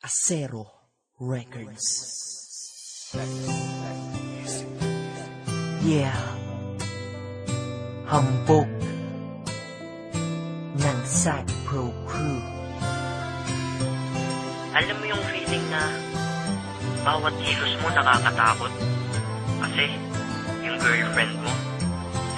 Acero Records. Yeah. Hambog ng Sad Pro Crew. Alam mo yung feeling na bawat kilos mo nakakatakot kasi yung girlfriend mo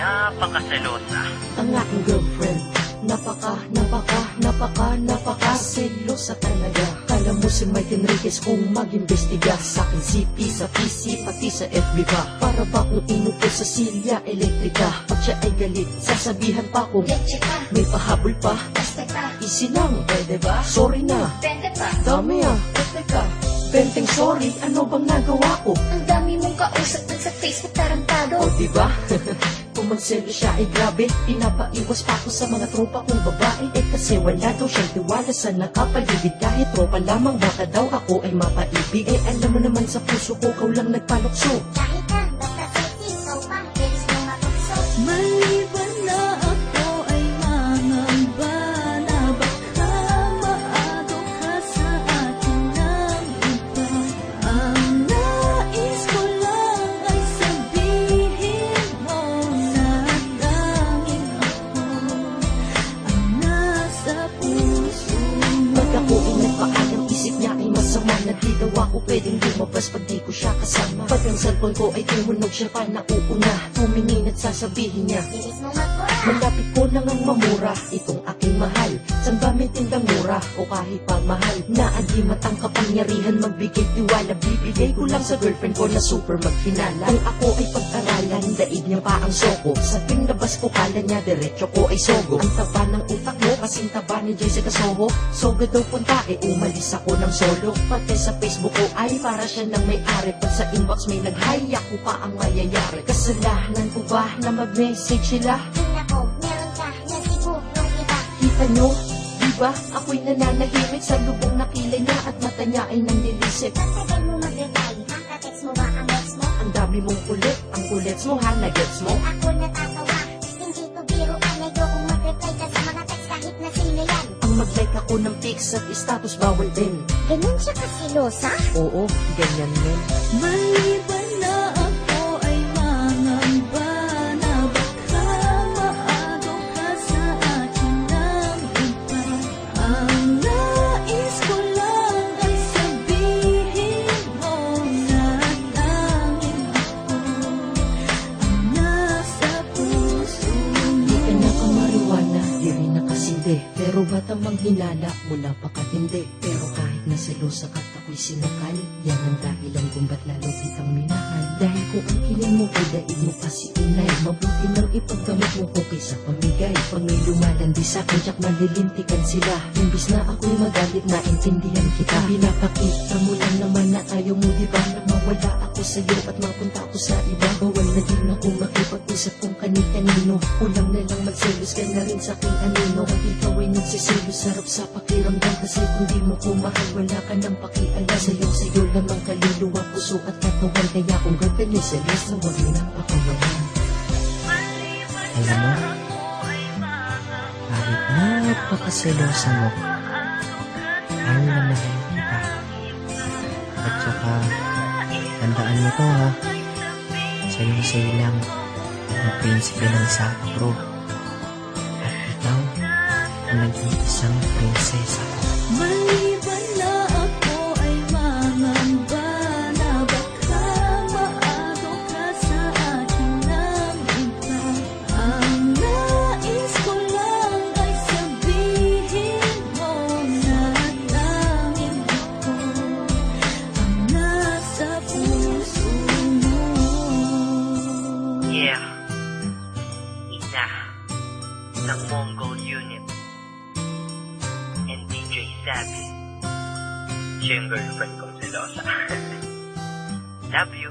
napakaselosa. Ang aking girlfriend napaka-selosa talaga. Kala mo si Mike Enriquez kung mag-imbestiga sa akin CP, sa PC, pati sa FB pa. Para ba kung inupo sa silya elektrika? Pag siya ay galit, sasabihan pa kung may pahabol pa. Easy lang, pwede ba? Sorry na, dami teka. Benteng sorry, ano bang nagawa ko? Ang dami mong kausap dun sa Facebook, tarantado. O diba? Kung magselo siya ay grabe, pinapaiwas pa ako sa mga tropa kong babae. Kasi wala daw siyang tiwala sa nakapaligid. Kahit tropa lamang, baka daw ako ay mapaibig. Alam mo naman sa puso ko, ikaw lang nagpalukso. Kahit na, basta sexy, ikaw pa, bilis mong matukso. Maliban na ako ay mangamba na baka maado ka sa akin ng iba. Ang nais ko lang ay sabihin mo na tanging ako ang nasa puso mo. Pag ako ay nagpaalam, isip niya ay masama. Na di daw ako pwedeng lumabas pag di ko siya kasama. Pag ang cellphone ko ay tumunog, siya pa nauuna. Tumingin at sasabihin niya, Bilis mong magpura. malapit ko lang ang mamura, itong aking mahal. Saan ba may tindang mura o kahit pa mahal? Naagimat ang kapangyarihan magbigay tiwala. Bibigay ko lang sa girlfriend ko na super maghinala. Kung ako ay pag-aralan, daig niya pa ang soko. Sa pinlabas ko kala niya, diretso ko ay sogo. Ang taba ng utak mo, kasing taba ni Jessica Soho. Sogo daw punta, umalis ako ng solo. Pati sa Facebook ko ay para siya nang may-ari. Pag sa inbox may nag-hi, ako pa ang mayayari. Kasalanan ko ba na mag-message sila? Ay nako, meron ka na sigurong iba. Kita nyo, diba? Ako'y nananahimik sa lubong na kilay niya at mata niya ay nanlilisip. Tagal mo mag-reply, text mo ba ang ex mo? Ang dami mong kulit, ang kulets mo ha, nagets mo? Ay ako natatawa, hindi to biro ka. Ayokong mag-reply ka sa mga text kahit na sino yan. Ang mag-like ako ng pics at status bawal din. Ganun siya kasilosa? Oo, ganyan men. Maliban na ako ay mangamba na baka maado ka sa akin ng iba. Ang nais ko lang ay sabihin mo na tanging ako ang nasa puso Di mo. ka na kamariwana, di rin nakasindi. Pero ba't ang manghinala, mula pa katindi. Pero kahit na selosa ka't ako'y sinakal, yan ang dahilan kung ba't lalo kitang minahal. Dahil kung ang kiling mo ay daig mo pa si inay, mabuti nang ipagdamot mo ko kaysa pamigay. Pag may lumalandi sa'kin, tiyak malilintikan sila. Imbis na ako'y magalit, naintindihan kita. Pinapakita mo lang naman na ayaw mo, diba? Na mawala ako sa'yo at mapunta ako sa iba. Bawal na din ako makipag-usap kung kani-kanino. Kulang na lang magselos ka na rin sa'king anino. Pag ikaw ay nagsiselos, sarap sa pakiramdam. Kasi kung di mo ko mahal, wala ka nang pakialam. Sa'yo lamang kaluluwa, puso at katawan. Kaya kung girlfriend ay selos, na wag mo nang pakawalan. Alam mo, kahit napakaselosa mo, mahal na mahal kita. At saka, tandaan mo to ha, sa'yo lang ang prinsipe ng Sapro. At ikaw, ang nag-iisang prinsesa. Maliban na ako ay mangamba na baka maado ka sa akin ng iba. Ang nais ko lang ay sabihin mo na tanging ako ang nasa puso mo. Yeah. Ina ng Mongol Unit and DJ Savvy. Siya yung girlfriend kong selosa. Love you.